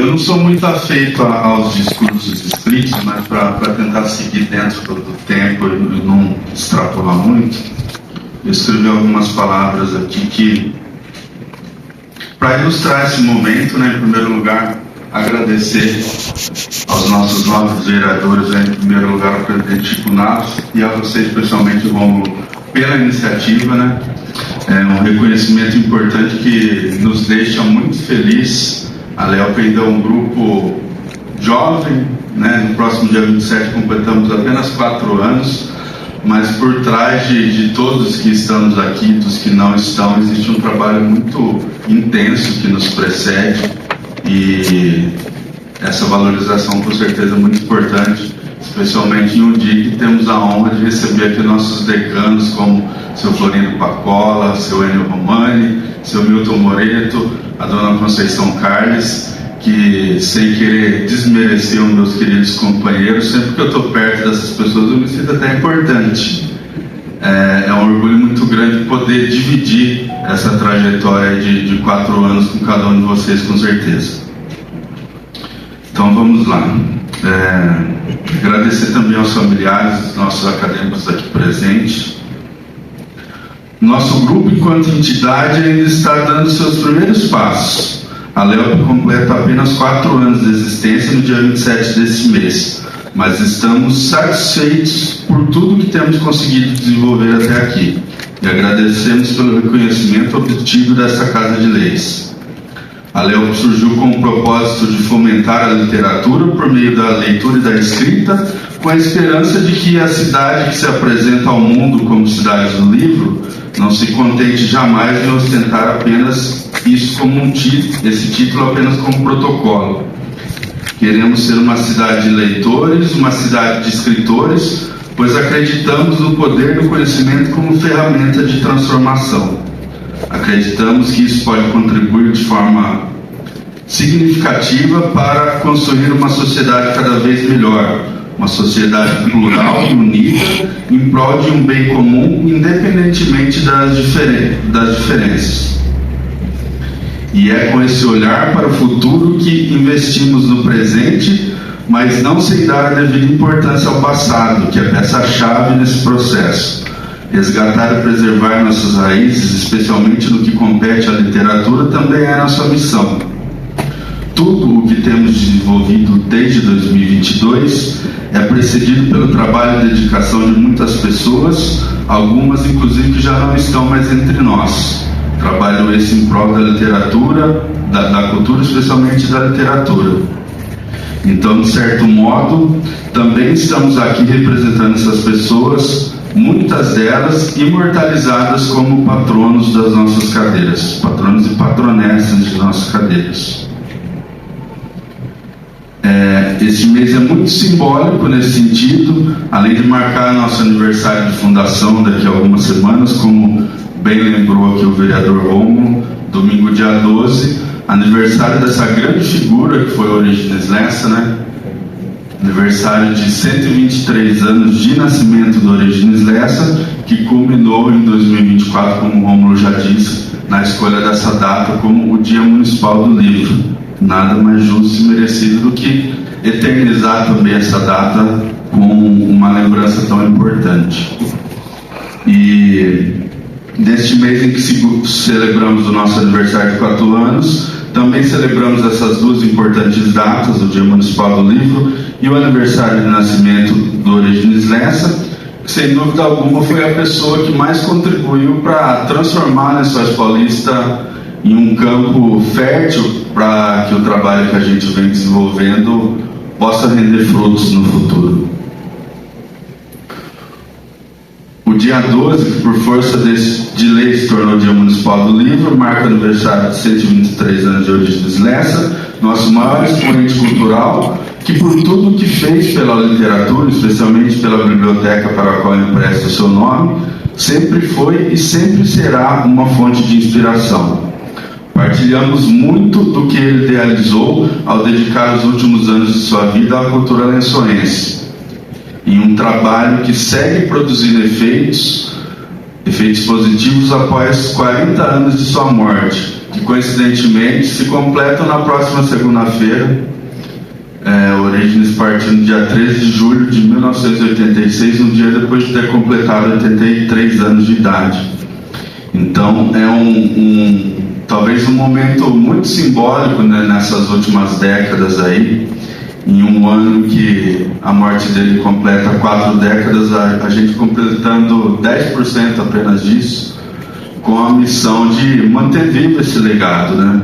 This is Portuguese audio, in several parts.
Eu não sou muito afeito aos discursos escritos, mas para tentar seguir dentro do tempo e não extrapolar muito, eu escrevi algumas palavras aqui que, para ilustrar esse momento, né, em primeiro lugar, agradecer aos nossos novos vereadores, né, em primeiro lugar ao presidente Chico Naves e a você especialmente, Rômulo, pela iniciativa, né? É um reconhecimento importante que nos deixa muito felizes. A LELP ainda é um grupo jovem, né? No próximo dia 27 completamos apenas 4 anos, mas por trás de todos que estamos aqui, dos que não estão, existe um trabalho muito intenso que nos precede, e essa valorização com certeza é muito importante, especialmente em um dia que temos a honra de receber aqui nossos decanos, como seu Florindo Pacola, seu Enio Romani, seu Milton Moreto, a dona Conceição Carles, que, sem querer desmerecer os meus queridos companheiros, sempre que eu estou perto dessas pessoas eu me sinto até importante. É um orgulho muito grande poder dividir essa trajetória de 4 anos com cada um de vocês, com certeza. Então vamos lá. Agradecer também aos familiares, nossos acadêmicos aqui presentes. Nosso grupo, enquanto entidade, ainda está dando seus primeiros passos. A LELP completa apenas 4 anos de existência no dia 27 desse mês, mas estamos satisfeitos por tudo que temos conseguido desenvolver até aqui e agradecemos pelo reconhecimento obtido dessa Casa de Leis. A LELP surgiu com o propósito de fomentar a literatura por meio da leitura e da escrita, com a esperança de que a cidade que se apresenta ao mundo como cidade do livro não se contente jamais em ostentar apenas isso como esse título apenas como protocolo. Queremos ser uma cidade de leitores, uma cidade de escritores, pois acreditamos no poder do conhecimento como ferramenta de transformação. Acreditamos que isso pode contribuir de forma significativa para construir uma sociedade cada vez melhor, uma sociedade plural e unida em prol de um bem comum, independentemente das diferenças. E é com esse olhar para o futuro que investimos no presente, mas não sem dar a devida importância ao passado, que é peça-chave nesse processo. Resgatar e preservar nossas raízes, especialmente no que compete à literatura, também é a nossa missão. Tudo o que temos desenvolvido desde 2022 é precedido pelo trabalho e dedicação de muitas pessoas, algumas inclusive que já não estão mais entre nós. Trabalho esse em prol da literatura, da cultura, especialmente da literatura. Então, de certo modo, também estamos aqui representando essas pessoas, muitas delas imortalizadas como patronos das nossas cadeiras, patronos e patronesses de nossas cadeiras. Este mês é muito simbólico nesse sentido, além de marcar nosso aniversário de fundação daqui a algumas semanas, como bem lembrou aqui o vereador Rômulo, domingo dia 12, aniversário dessa grande figura que foi Origines Lessa, né? Aniversário de 123 anos de nascimento do Origines Lessa, que culminou em 2024, como o Rômulo já disse, na escolha dessa data como o Dia Municipal do Livro. Nada mais justo e merecido do que eternizar também essa data com uma lembrança tão importante. E neste mês em que celebramos o nosso aniversário de 4 anos, também celebramos essas 2 importantes datas, o Dia Municipal do Livro e o aniversário de nascimento do Origines Lessa, que sem dúvida alguma foi a pessoa que mais contribuiu para transformar a Lençóis Paulista em um campo fértil para que o trabalho que a gente vem desenvolvendo possa render frutos no futuro. O dia 12, que por força de lei se tornou o Dia Municipal do Livro, marca o aniversário de 123 anos de Origines Lessa, nosso maior expoente cultural, que por tudo que fez pela literatura, especialmente pela biblioteca para a qual ele presta o seu nome, sempre foi e sempre será uma fonte de inspiração. Partilhamos muito do que ele idealizou ao dedicar os últimos anos de sua vida à cultura lençoense, em um trabalho que segue produzindo efeitos positivos após 40 anos de sua morte, que coincidentemente se completam na próxima segunda-feira. Orígenes partiu no dia 13 de julho de 1986, um dia depois de ter completado 83 anos de idade. Então é talvez um momento muito simbólico, né, nessas últimas décadas aí. Em um ano que a morte dele completa 4 décadas, a gente completando 10% apenas disso, com a missão de manter vivo esse legado, né?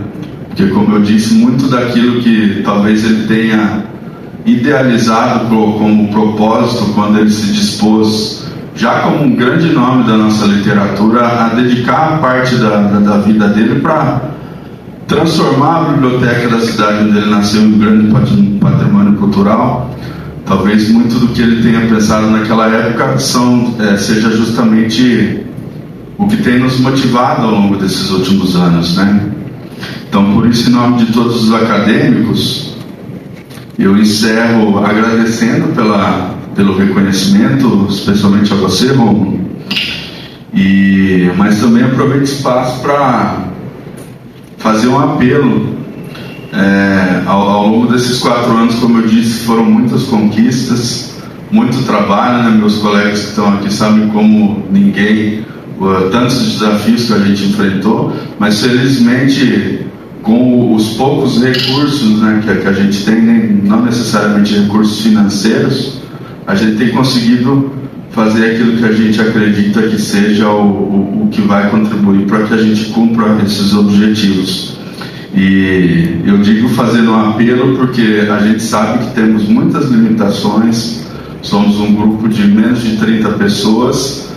Porque, como eu disse, muito daquilo que talvez ele tenha idealizado como propósito quando ele se dispôs, já como um grande nome da nossa literatura, a dedicar parte da vida dele para transformar a biblioteca da cidade onde ele nasceu em um grande patrimônio cultural. Talvez muito do que ele tenha pensado naquela época seja justamente o que tem nos motivado ao longo desses últimos anos, né? Então, por isso, em nome de todos os acadêmicos, eu encerro agradecendo pelo reconhecimento, especialmente a você, Romulo, mas também aproveito o espaço para fazer um apelo. Ao longo desses 4 anos, como eu disse, foram muitas conquistas, muito trabalho, né? Meus colegas que estão aqui sabem como ninguém tantos desafios que a gente enfrentou, mas felizmente com os poucos recursos, né, que a gente tem, não necessariamente recursos financeiros, a gente tem conseguido fazer aquilo que a gente acredita que seja o que vai contribuir para que a gente cumpra esses objetivos. E eu digo fazendo um apelo porque a gente sabe que temos muitas limitações, somos um grupo de menos de 30 pessoas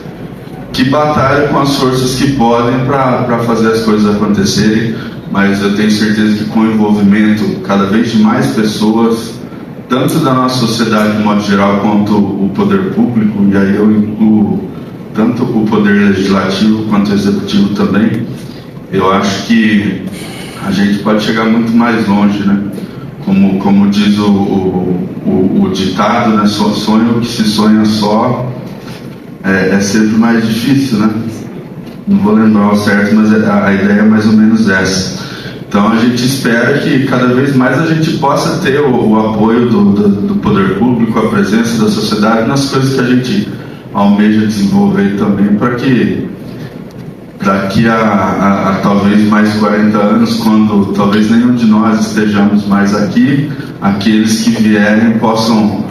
que batalham com as forças que podem para fazer as coisas acontecerem, mas eu tenho certeza que com o envolvimento cada vez de mais pessoas, tanto da nossa sociedade de modo geral quanto o poder público, e aí eu incluo tanto o poder legislativo quanto o executivo também, eu acho que a gente pode chegar muito mais longe, né? Como diz o ditado, né? Sonho que se sonha só é sempre mais difícil, né? Não vou lembrar ao certo, mas a ideia é mais ou menos essa. Então a gente espera que cada vez mais a gente possa ter o apoio do poder público, a presença da sociedade nas coisas que a gente almeja desenvolver também, para que daqui a talvez mais 40 anos, quando talvez nenhum de nós estejamos mais aqui, aqueles que vierem possam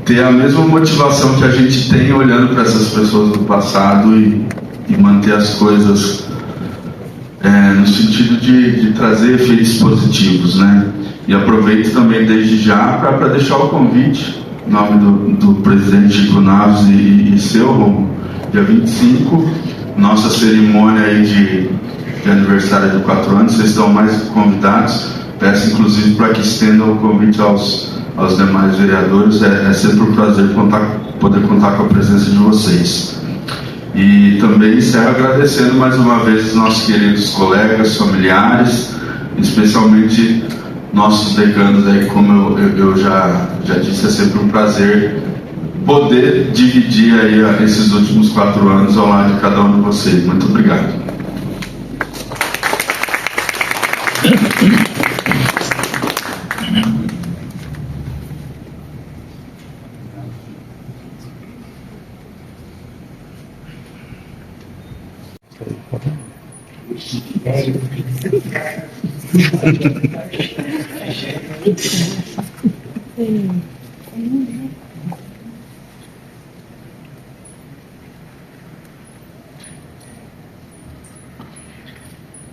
ter a mesma motivação que a gente tem olhando para essas pessoas do passado e manter as coisas no sentido de trazer efeitos positivos, né? E aproveito também desde já para deixar o convite em nome do presidente Chico Naves e seu, dia 25, nossa cerimônia aí de aniversário de 4 anos, vocês estão mais convidados. Peço inclusive para que estendam o convite aos demais vereadores. É sempre um prazer poder contar com a presença de vocês. E também encerro agradecendo mais uma vez os nossos queridos colegas, familiares, especialmente nossos decanos aí, como eu já disse, é sempre um prazer poder dividir aí esses últimos 4 anos ao lado de cada um de vocês. Muito obrigado.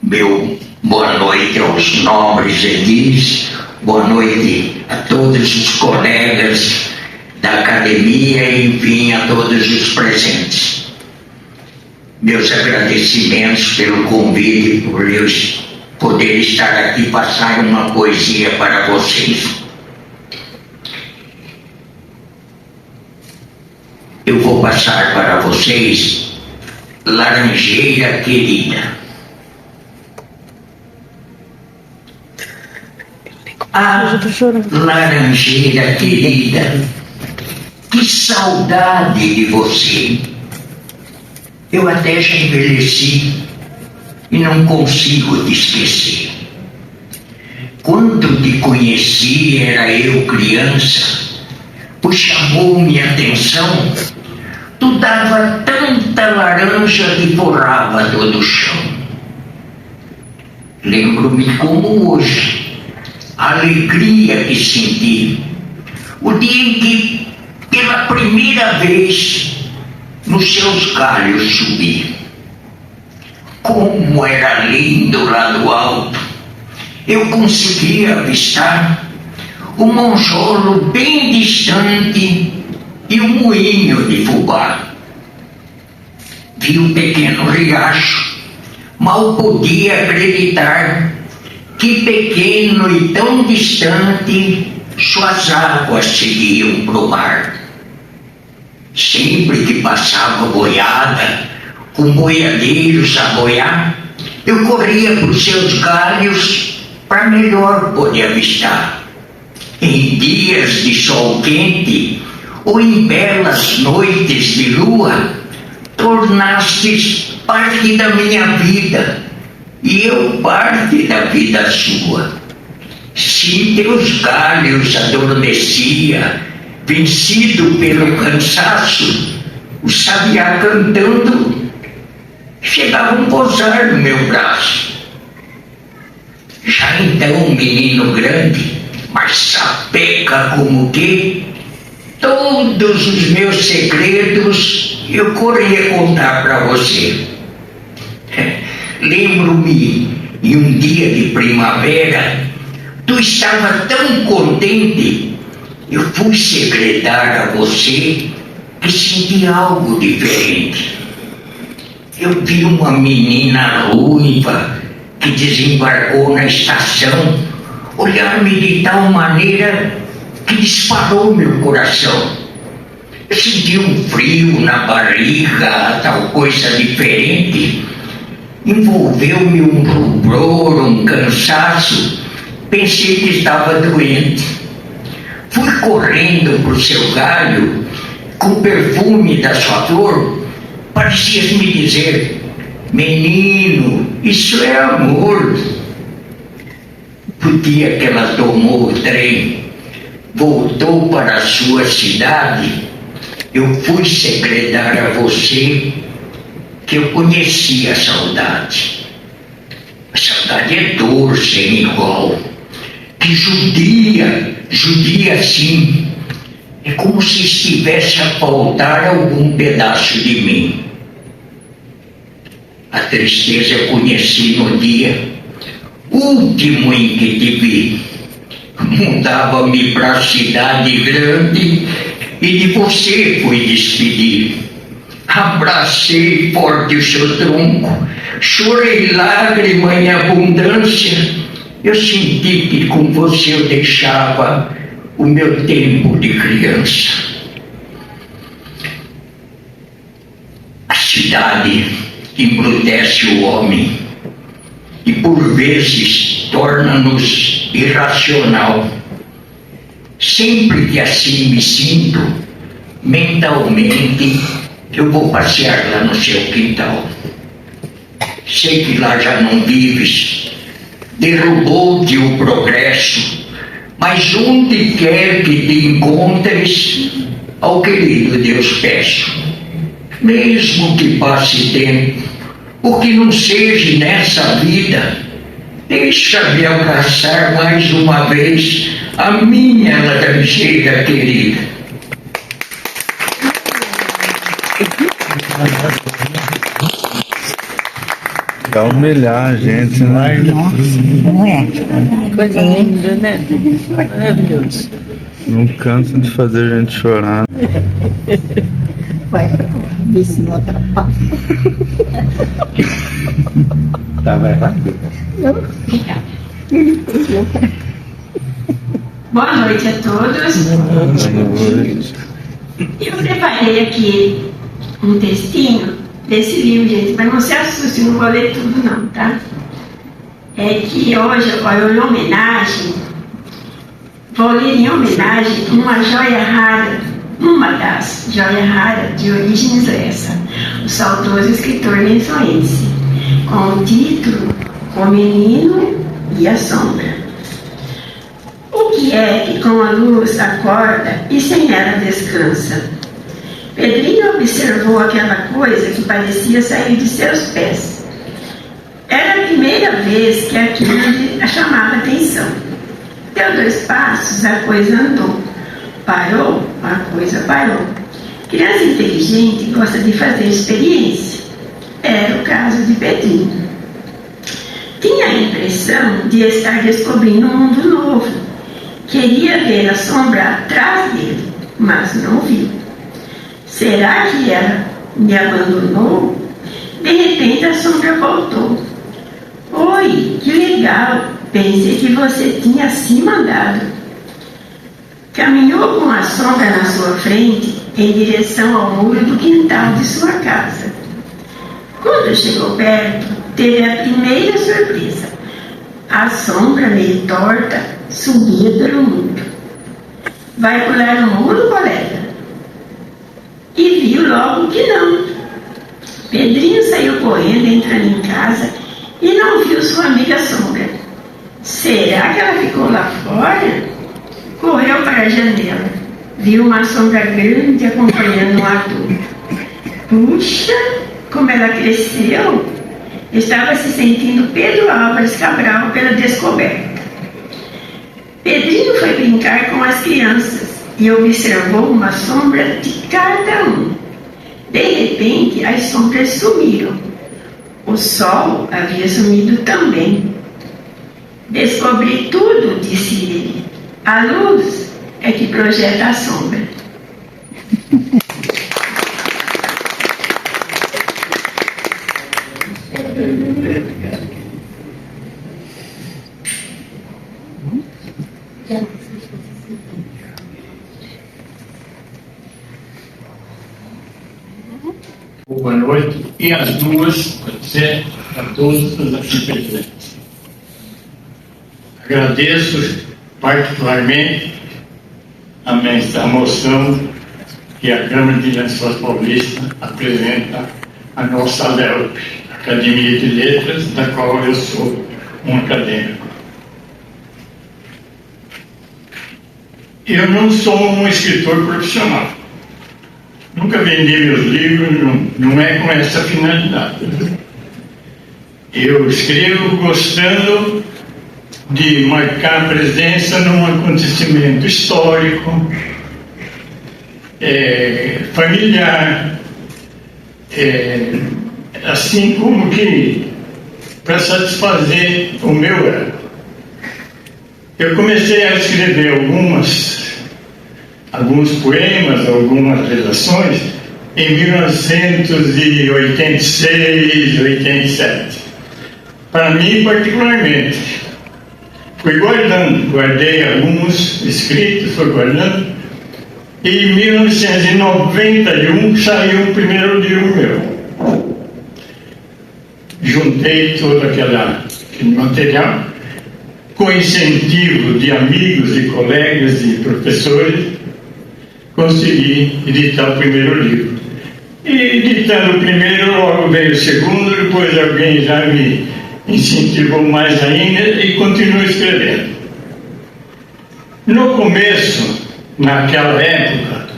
Meu boa noite aos nobres edis, boa noite a todos os colegas da academia e, enfim, a todos os presentes. Meus agradecimentos pelo convite, por eu poder estar aqui e passar uma poesia para vocês. Eu vou passar para vocês Laranjeira Querida. Ah, laranjeira querida, que saudade de você. Eu até já envelheci, e não consigo te esquecer. Quando te conheci, era eu criança, pois chamou minha atenção. Tu dava tanta laranja que forrava todo o chão. Lembro-me como hoje, a alegria que senti, o dia em que, pela primeira vez, nos seus galhos subi. Como era lindo lá do alto, eu conseguia avistar o monjolo bem distante e o moinho de fubá. Vi o pequeno riacho, mal podia acreditar que pequeno e tão distante suas águas seguiam pro mar. Sempre que passava boiada, com boiadeiros a boiar, eu corria por seus galhos para melhor poder avistar. Em dias de sol quente ou em belas noites de lua, tornastes parte da minha vida e eu parte da vida sua. Se teus galhos adormecia, vencido pelo cansaço, o sabiá cantando chegavam a pousar no meu braço. Já então, menino grande, mas sapeca como que, todos os meus segredos eu corria contar para você. Lembro-me, em um dia de primavera, tu estava tão contente, eu fui segredar a você que senti algo diferente. Eu vi uma menina ruiva que desembarcou na estação, olhar-me de tal maneira que disparou meu coração. Eu senti um frio na barriga, tal coisa diferente. Envolveu-me um rubor, um cansaço. Pensei que estava doente. Fui correndo por seu galho, com o perfume da sua flor. Parecias me dizer: menino, isso é amor. No dia que ela tomou o trem, voltou para a sua cidade, eu fui segredar a você que eu conhecia a saudade. A saudade é dor sem igual, que judia sim, é como se estivesse a faltar algum pedaço de mim. A tristeza eu conheci no dia último em que te vi. Mudava-me para a cidade grande e de você fui despedir. Abracei forte o seu tronco, chorei lágrima em abundância. Eu senti que com você eu deixava o meu tempo de criança. A cidade embrutece o homem e por vezes torna-nos irracional. Sempre que assim me sinto, mentalmente eu vou passear lá no seu quintal. Sei que lá já não vives, derrubou-te o progresso, mas onde quer que te encontres, ao querido Deus peço, mesmo que passe tempo, o que não seja nessa vida, deixa-me abraçar mais uma vez a minha laranjeira querida. Pra humilhar a gente, né? Nossa, não é? Coisa linda, né? Maravilhoso. Não cansa de fazer a gente chorar. Vai ver se não atrapalha. Tava errado. Não. Ele pegou. Boa noite a todos. Eu preparei aqui um textinho desse livro, gente, mas não se assuste, não vou ler tudo não, tá? É que hoje eu vou em homenagem, vou ler em homenagem uma joia rara, uma das joias raras de Orígenes Lessa, o saudoso escritor lençoense. com o título O Menino e a Sombra. O que é que com a luz acorda e sem ela descansa? Pedrinho observou aquela coisa que parecia sair de seus pés. Era a primeira vez que aquilo a chamava atenção. Deu 2 passos, a coisa andou. Parou, a coisa parou. Criança inteligente gosta de fazer experiência. Era o caso de Pedrinho. Tinha a impressão de estar descobrindo um mundo novo. Queria ver a sombra atrás dele, mas não viu. Será que ela me abandonou? De repente a sombra voltou. Oi, que legal! Pensei que você tinha se mandado. Caminhou com a sombra na sua frente em direção ao muro do quintal de sua casa. Quando chegou perto, teve a primeira surpresa. A sombra meio torta subia pelo muro. Vai pular no muro, colega? E viu logo que não. Pedrinho saiu correndo, entrando em casa e não viu sua amiga sombra. Será que ela ficou lá fora? Correu para a janela. Viu uma sombra grande acompanhando um adulto. Puxa, como ela cresceu! Estava se sentindo Pedro Álvares Cabral pela descoberta. Pedrinho foi brincar com as crianças e observou uma sombra de cada um. De repente, as sombras sumiram. O sol havia sumido também. Descobri tudo, disse ele. A luz é que projeta a sombra. Boa noite e às duas, a todos os aqui presentes. Agradeço particularmente a moção que a Câmara de Lençóis Paulista apresenta à nossa ALELP, Academia de Letras, da qual eu sou um acadêmico. Eu não sou um escritor profissional. Nunca vendi meus livros, não é com essa finalidade. Eu escrevo gostando de marcar presença num acontecimento histórico, familiar, assim como que para satisfazer o meu ego. Eu comecei a escrever alguns poemas, algumas redações em 1986, 87. Para mim, particularmente, fui guardei alguns escritos, fui guardando, e em 1991 saiu o primeiro livro meu. Juntei todo aquele material, com incentivo de amigos e colegas e professores, consegui editar o primeiro livro. E editando o primeiro, logo veio o segundo, depois alguém já me incentivou mais ainda e continuo escrevendo. No começo, naquela época,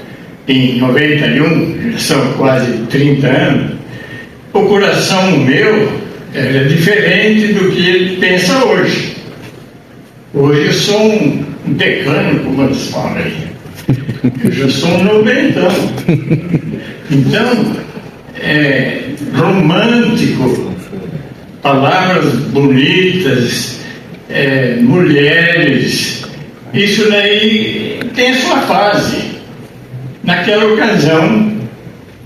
em 91, já são quase 30 anos, o coração meu era diferente do que ele pensa hoje. Hoje eu sou um decano, como eles falam aí. Eu já sou um noventão. Então, romântico, palavras bonitas, mulheres, isso daí tem a sua fase. Naquela ocasião,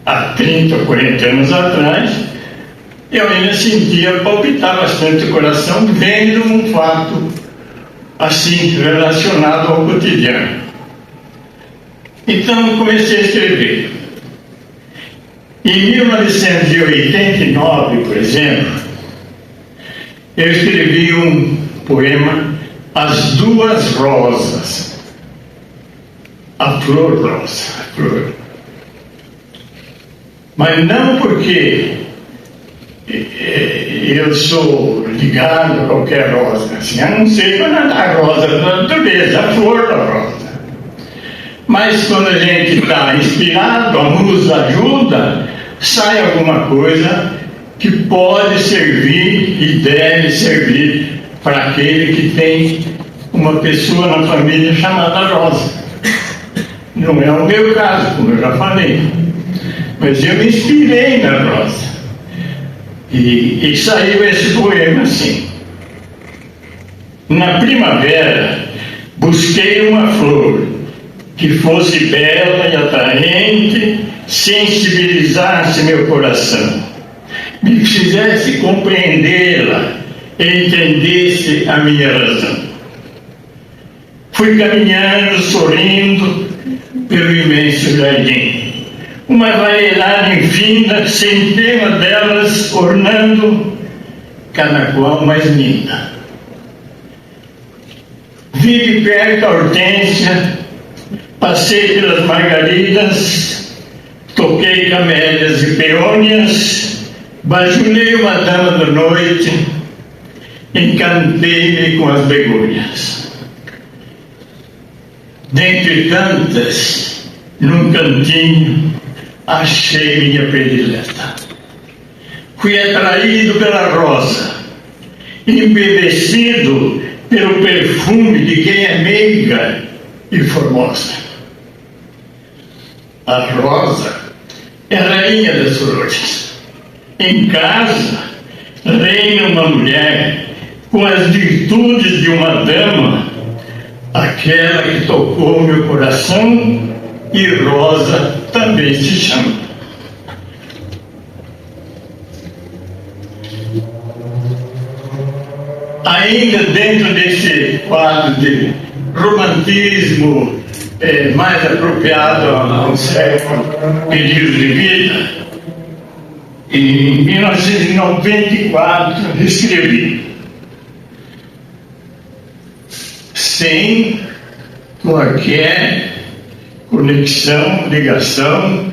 há 30 ou 40 anos atrás, eu ainda sentia palpitar bastante o coração vendo um fato assim, relacionado ao cotidiano. Então, comecei a escrever. Em 1989, por exemplo, eu escrevi um poema, As Duas Rosas. A flor rosa, a flor. Mas não porque eu sou ligado a qualquer rosa, assim, a não ser quando a rosa da natureza, a flor da rosa. Mas quando a gente está inspirado, a musa ajuda, sai alguma coisa que pode servir e deve servir para aquele que tem uma pessoa na família chamada Rosa. Não é o meu caso, como eu já falei, mas eu me inspirei na Rosa. E saiu esse poema assim: na primavera busquei uma flor que fosse bela e atraente, sensibilizasse meu coração, me fizesse compreendê-la e entendesse a minha razão. Fui caminhando, sorrindo pelo imenso jardim, uma variedade infinda, centena delas ornando, cada qual mais linda. Vi de perto a hortênsia, passei pelas margaridas, toquei camélias e peônias, bajulei uma dama da noite, encantei-me com as begônias. Dentre tantas, num cantinho, achei minha predileta. Fui atraído pela rosa, embevecido pelo perfume de quem é meiga e formosa. A rosa é a rainha das flores. Em casa, reina uma mulher com as virtudes de uma dama, aquela que tocou meu coração, e Rosa também se chama. Ainda dentro desse quadro de romantismo mais apropriado a um certo período de vida, em 1994 escrevi: sem qualquer conexão, ligação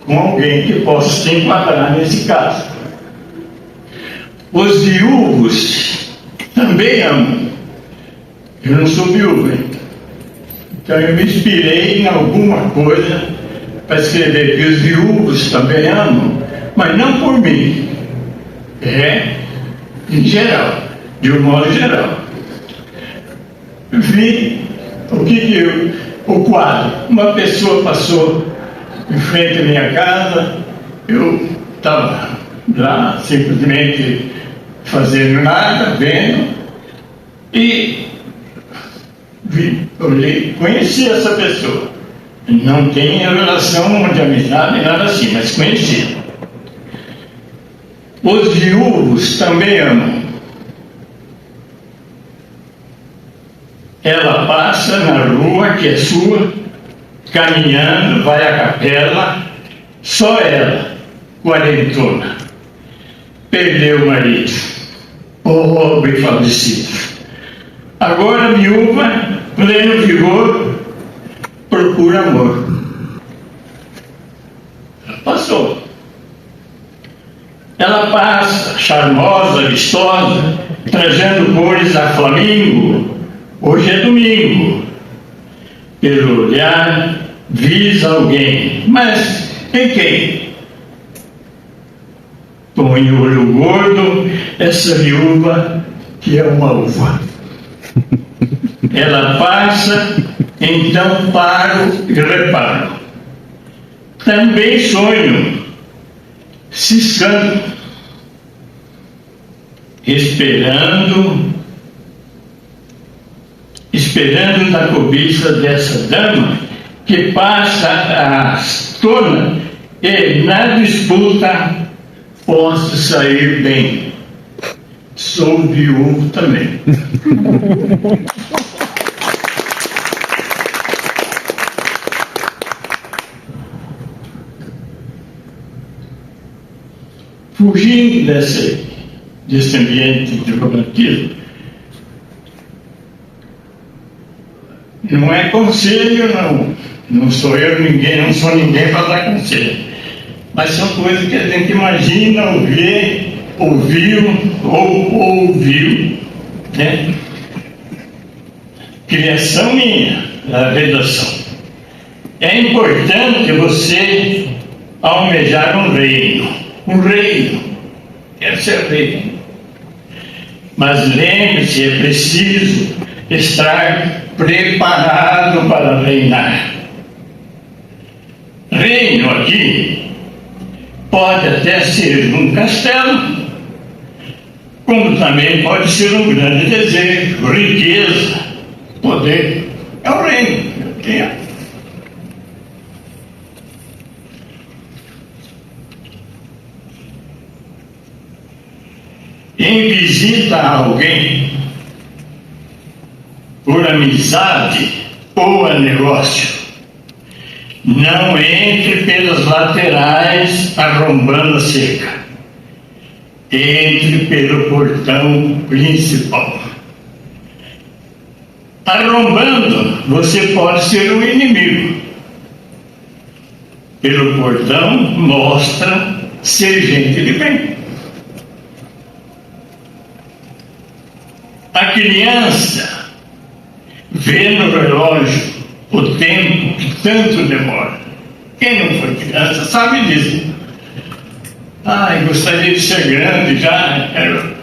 com alguém que possa se enquadrar nesse caso. Os viúvos também amam. Eu não sou viúva, então eu me inspirei em alguma coisa para escrever que os viúvos também amam, mas não por mim, em geral, de um modo geral. Vi o quadro. Uma pessoa passou em frente à minha casa, eu estava lá simplesmente fazendo nada, vendo, e olhei, conheci essa pessoa. Não tem relação de amizade, nada assim, mas conheci. Os viúvos também amam. Ela passa na rua que é sua, caminhando, vai à capela, só ela, quarentona, perdeu o marido, pobre e falecido. Agora viúva, pleno vigor, procura amor. Ela passou. Ela passa, charmosa, vistosa, trazendo cores a flamingo. Hoje é domingo. Pelo olhar, visa alguém. Mas em quem? Põe o olho gordo, essa viúva que é uma uva. Ela passa, então paro e reparo. Também sonho, ciscando, esperando da cobiça dessa dama que passa a tona e na disputa posso sair bem. Sou viúvo também. Fugindo desse ambiente de romantismo, não é conselho, não sou eu ninguém, não sou ninguém para dar conselho, mas são coisas que a gente imagina ou vê ouviu ou ouviu, né? Criação minha, da redação. É importante você almejar um reino. Um reino. Quer ser rei. Mas lembre-se, é preciso estar preparado para reinar. Reino aqui pode até ser um castelo, como também pode ser um grande desejo, riqueza, poder. É o reino. Em visita a alguém, por amizade ou a negócio, não entre pelas laterais arrombando a cerca. Entre pelo portão principal. Arrombando, você pode ser um inimigo. Pelo portão, mostra ser gente de bem. A criança vê no relógio o tempo que tanto demora. Quem não foi criança sabe disso. Gostaria de ser grande já, quero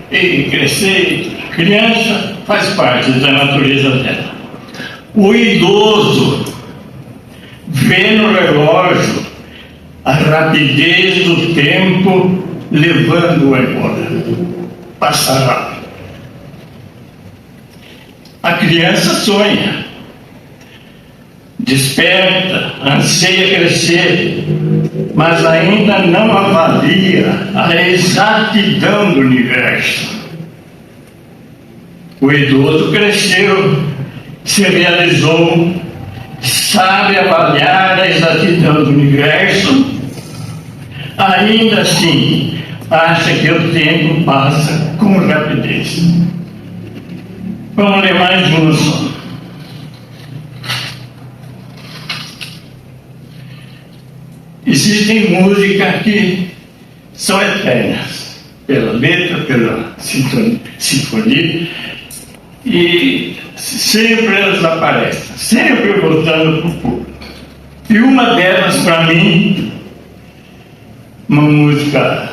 crescer. Criança faz parte da natureza dela. O idoso vê no relógio a rapidez do tempo levando-o embora. Passa rápido. A criança sonha, desperta, anseia crescer, mas ainda não avalia a exatidão do universo. O idoso cresceu, se realizou, sabe avaliar a exatidão do universo, ainda assim acha que o tempo passa com rapidez. Vamos ler mais um só. Existem músicas que são eternas, pela letra, pela sinfonia, e sempre elas aparecem, sempre voltando para o público. E uma delas, para mim, uma música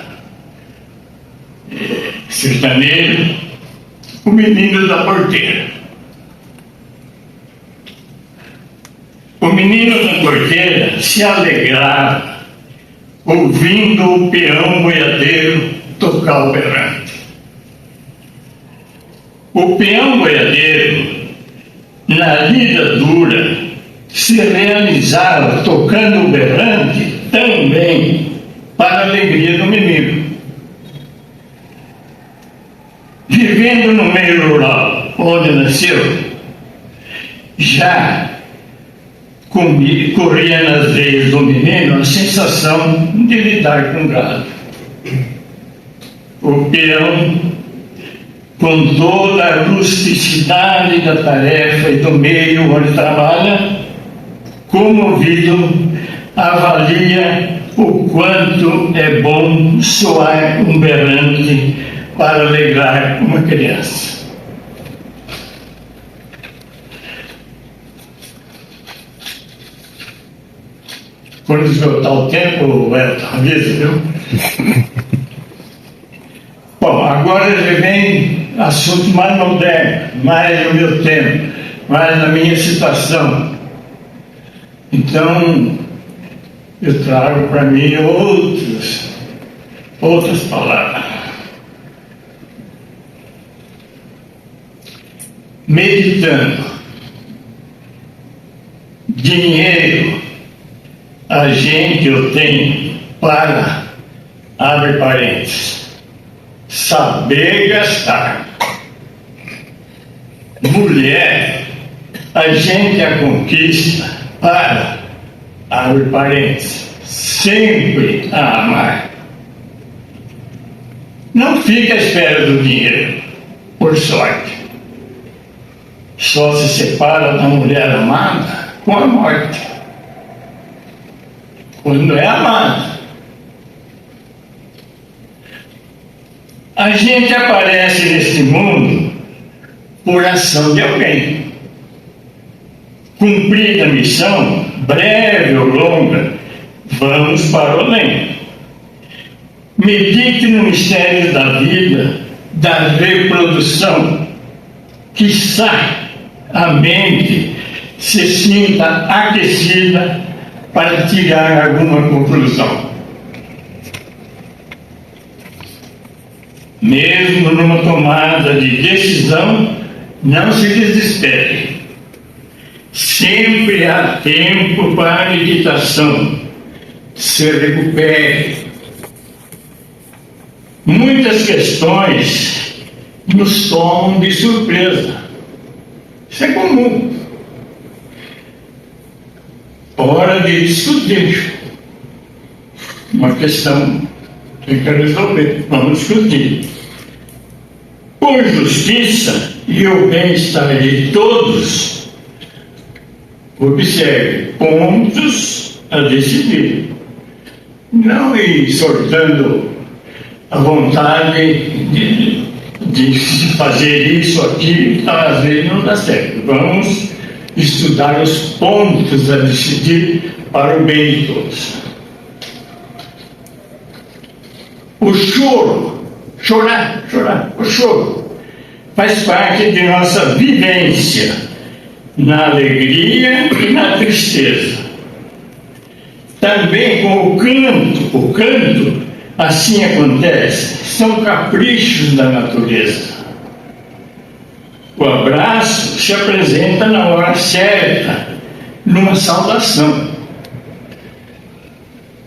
sertaneja, O Menino da Porteira. O menino da porteira se alegrava ouvindo o peão boiadeiro tocar o berrante. O peão boiadeiro, na lida dura, se realizava tocando o berrante também para a alegria do menino. Vivendo no meio rural onde nasceu, já corria nas veias do menino a sensação de lidar com gado. O peão, com toda a rusticidade da tarefa e do meio onde trabalha, comovido, avalia o quanto é bom soar um berrante para alegrar uma criança. Quando esgotar o tempo, avisa, viu? Bom, agora ele vem assunto mais moderno, mais no meu tempo, mais na minha situação. Então, eu trago para mim outras palavras. Meditando. Dinheiro, a gente eu tenho para, abre parênteses, saber gastar. Mulher, a gente a conquista para, abre parênteses, sempre a amar. Não fica à espera do dinheiro, por sorte. Só se separa da mulher amada com a morte. Quando é amada. A gente aparece neste mundo por ação de alguém. Cumprida a missão, breve ou longa, vamos para o além. Medite no mistério da vida, da reprodução, quiçá a mente se sinta aquecida para tirar alguma conclusão. Mesmo numa tomada de decisão, não se desespere. Sempre há tempo para a meditação. Se recupere. Muitas questões nos tomam de surpresa. Isso é comum. Hora de discutir. Uma questão tem que resolver. Vamos discutir. Por justiça e o bem-estar de todos, observe pontos a decidir. Não ir soltando a vontade de fazer isso aqui, às vezes não dá certo. Vamos estudar os pontos a decidir para o bem de todos. O choro, o choro faz parte de nossa vivência na alegria e na tristeza. Também com o canto, assim acontece, são caprichos da natureza. O abraço se apresenta na hora certa, numa saudação.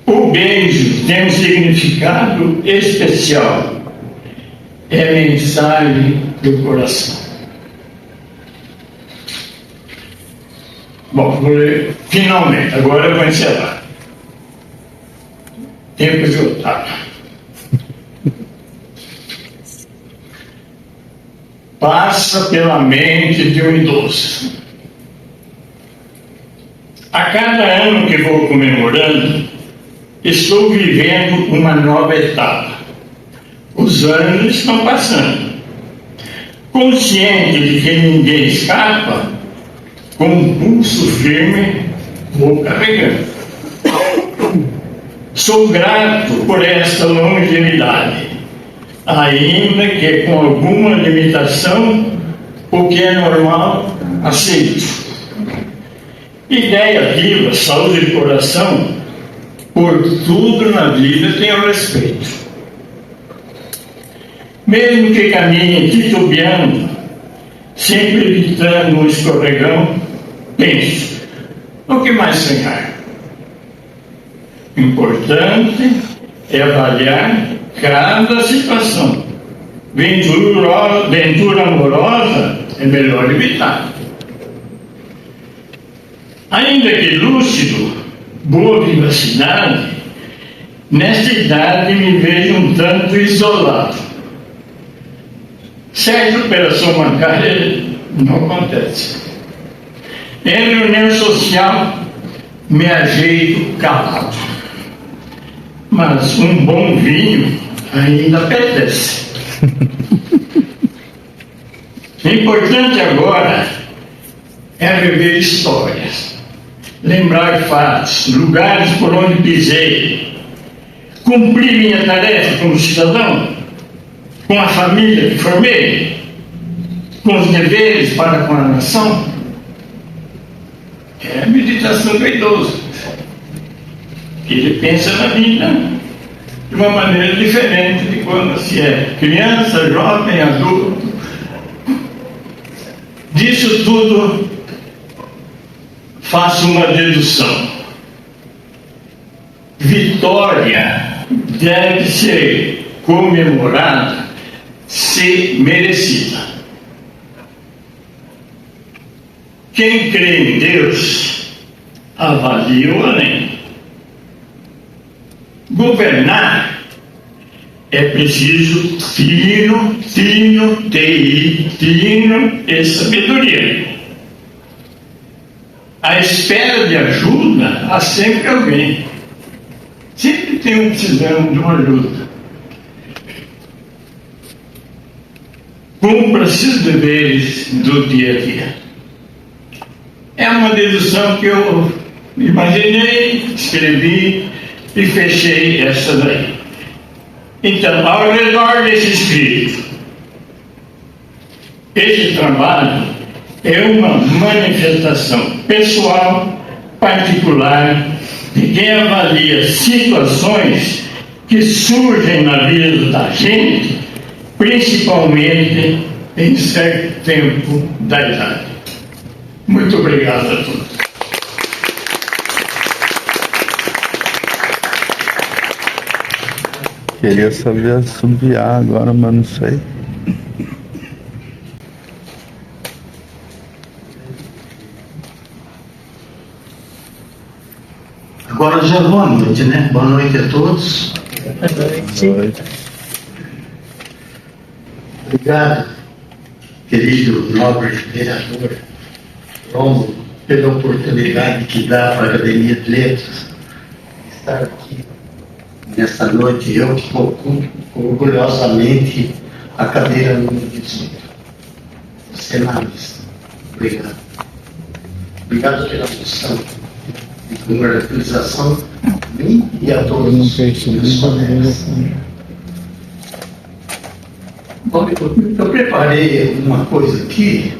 O beijo tem um significado especial. É mensagem do coração. Bom, finalmente, agora eu vou encerrar. Tempo esgotado. Passa pela mente de um idoso. A cada ano que vou comemorando, estou vivendo uma nova etapa. Os anos estão passando. Consciente de que ninguém escapa, com um pulso firme, vou carregando. Sou grato por esta longevidade, ainda que com alguma limitação, o que é normal, aceito. Ideia viva, saúde de coração, por tudo na vida tenho respeito. Mesmo que caminhe titubeando, sempre evitando um escorregão, penso, o que mais sonhar? Importante é avaliar cada situação. Ventura amorosa é melhor evitar. Ainda que lúcido, boa vivacidade, nesta idade me vejo um tanto isolado. Certa operação bancária não acontece. Em reunião social, me ajeito calado. Mas um bom vinho ainda apetece. O importante agora é rever histórias, lembrar fatos, lugares por onde pisei, cumprir minha tarefa como cidadão, com a família que formei, com os deveres para com a nação. É a meditação do idoso. Ele pensa na vida de uma maneira diferente de quando se é criança, jovem, adulto. Disso tudo, faço uma dedução. Vitória deve ser comemorada se merecida. Quem crê em Deus, avalia o além. Governar é preciso tino e sabedoria. À espera de ajuda, há sempre alguém. Sempre tem um precisando de uma ajuda. cumpra seus deveres do dia a dia. É uma dedução que eu imaginei, escrevi e fechei essa daí. Então, ao redor desse espírito, esse trabalho é uma manifestação pessoal, particular, de quem avalia situações que surgem na vida da gente, principalmente em certo tempo da idade. Muito obrigado a todos. Queria saber assobiar agora, mas não sei. Agora já é boa noite, né? Boa noite a todos. Boa noite. Obrigado, querido nobre vereador Rômulo, pela oportunidade que dá para a Academia de Letras estar aqui nesta noite. Eu que ocupo orgulhosamente a cadeira número 18. Senadista. Obrigado. Obrigado pela função de congratulação a mim e a todos os colegas. Bom, eu preparei uma coisa aqui,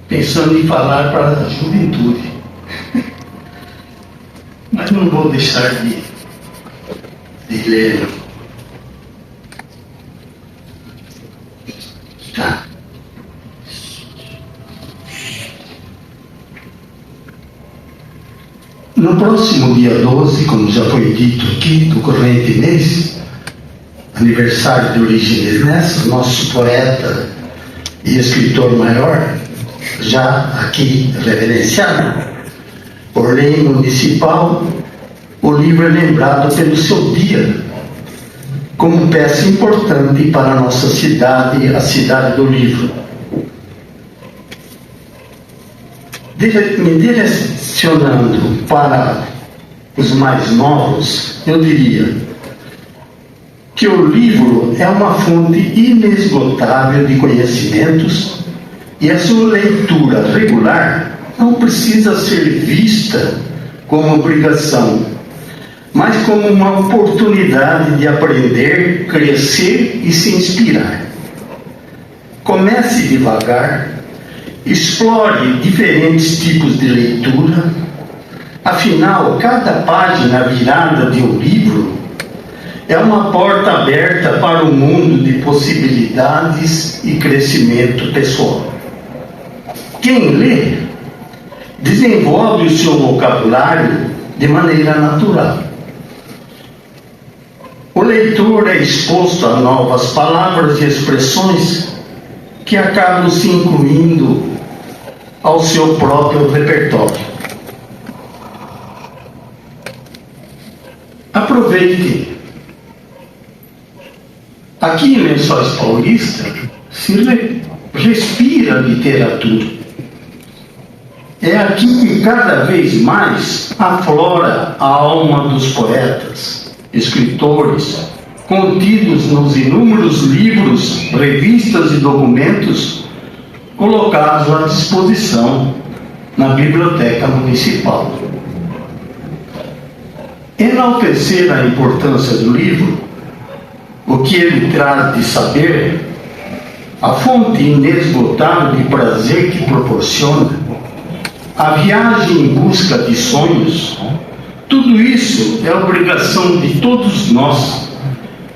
pensando em falar para a juventude, mas não vou deixar de ler. Tá. No próximo dia 12, como já foi dito aqui, do corrente mês, aniversário de Origens Nessa, nosso poeta e escritor maior, já aqui reverenciado, por lei municipal, o livro é lembrado pelo seu dia, como peça importante para a nossa cidade, a cidade do livro. Me direcionando para os mais novos, eu diria que o livro é uma fonte inesgotável de conhecimentos e a sua leitura regular não precisa ser vista como obrigação, mas como uma oportunidade de aprender, crescer e se inspirar. Comece devagar, explore diferentes tipos de leitura, afinal, cada página virada de um livro é uma porta aberta para um mundo de possibilidades e crescimento pessoal. Quem lê desenvolve o seu vocabulário de maneira natural. O leitor é exposto a novas palavras e expressões que acabam se incluindo ao seu próprio repertório. Aproveite. Aqui em Lençóis Paulista se respira literatura. É aqui que cada vez mais aflora a alma dos poetas, escritores, contidos nos inúmeros livros, revistas e documentos colocados à disposição na Biblioteca Municipal. Enaltecer a importância do livro, o que ele traz de saber, a fonte inesgotável de prazer que proporciona, a viagem em busca de sonhos, tudo isso é obrigação de todos nós,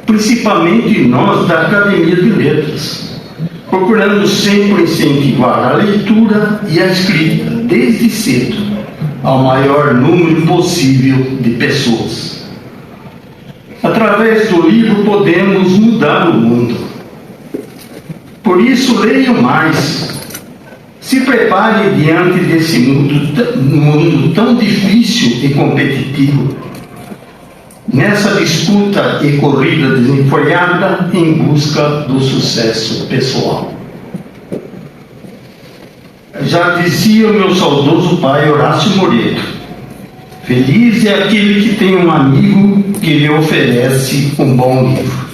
principalmente nós da Academia de Letras, procurando sempre incentivar a leitura e a escrita, desde cedo, ao maior número possível de pessoas. Através do livro podemos mudar o mundo. Por isso, leiam mais. Se prepare diante desse mundo tão difícil e competitivo, nessa disputa e corrida desenfreada em busca do sucesso pessoal. Já dizia o meu saudoso pai Horácio Moreira: feliz é aquele que tem um amigo que lhe oferece um bom livro.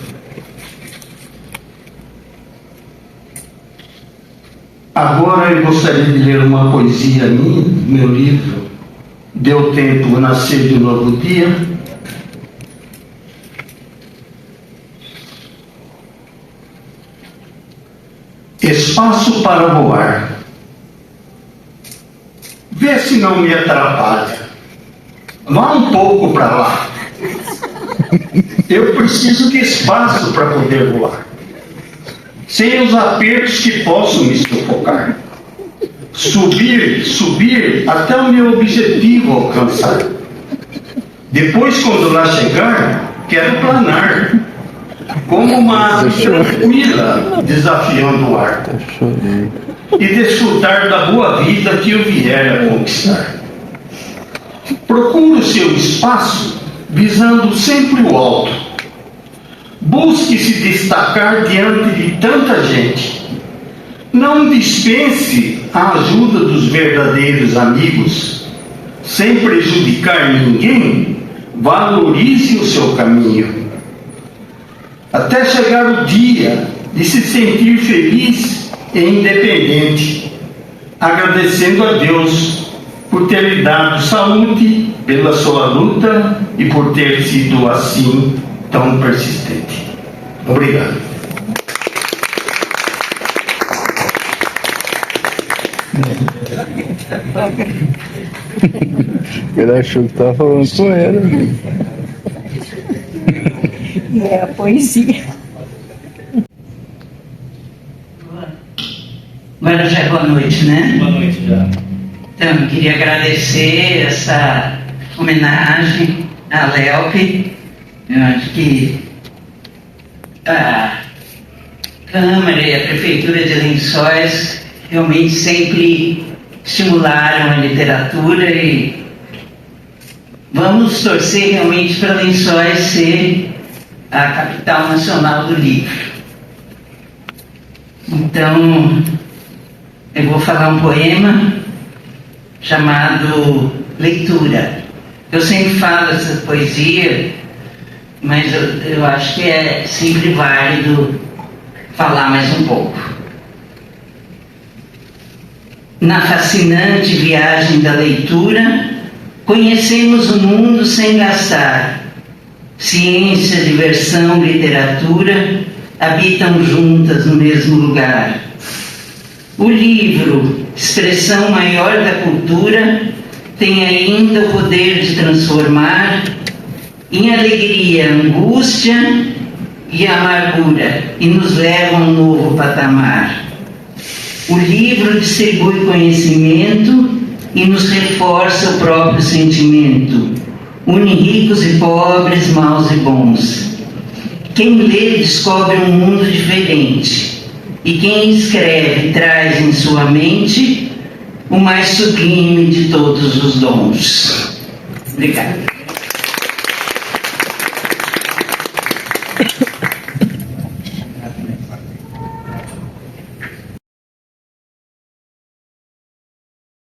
Agora eu gostaria de ler uma poesia minha, meu livro, Deu Tempo Nascer de um Novo Dia. Espaço para voar. Vê se não me atrapalha. Vá um pouco para lá. Eu preciso de espaço para poder voar, sem os apertos que possam me sufocar. Subir até o meu objetivo alcançar. Depois, quando lá chegar, quero planar, como uma ave tranquila, desafiando o ar, e desfrutar da boa vida que eu vier a conquistar. Procure o seu espaço, visando sempre o alto. Busque se destacar diante de tanta gente. Não dispense a ajuda dos verdadeiros amigos. Sem prejudicar ninguém, valorize o seu caminho. Até chegar o dia de se sentir feliz e independente, agradecendo a Deus por ter lhe dado saúde pela sua luta e por ter sido assim tão persistente. Obrigado. Ele achou que estava falando com ela. É a poesia. Agora já é boa noite, né? Boa noite já. Então, queria agradecer essa homenagem à LELP. Eu acho que a Câmara e a Prefeitura de Lençóis realmente sempre estimularam a literatura e vamos torcer realmente para Lençóis ser a capital nacional do livro. Então, eu vou falar um poema chamado Leitura. Eu sempre falo essa poesia, mas eu acho que é sempre válido falar mais um pouco. Na fascinante viagem da leitura, conhecemos o mundo sem gastar. Ciência, diversão, literatura habitam juntas no mesmo lugar. O livro, expressão maior da cultura, tem ainda o poder de transformar em alegria, angústia e amargura e nos leva a um novo patamar. O livro distribui conhecimento e nos reforça o próprio sentimento. Une ricos e pobres, maus e bons. Quem lê descobre um mundo diferente. E quem escreve traz em sua mente o mais sublime de todos os dons. Obrigada.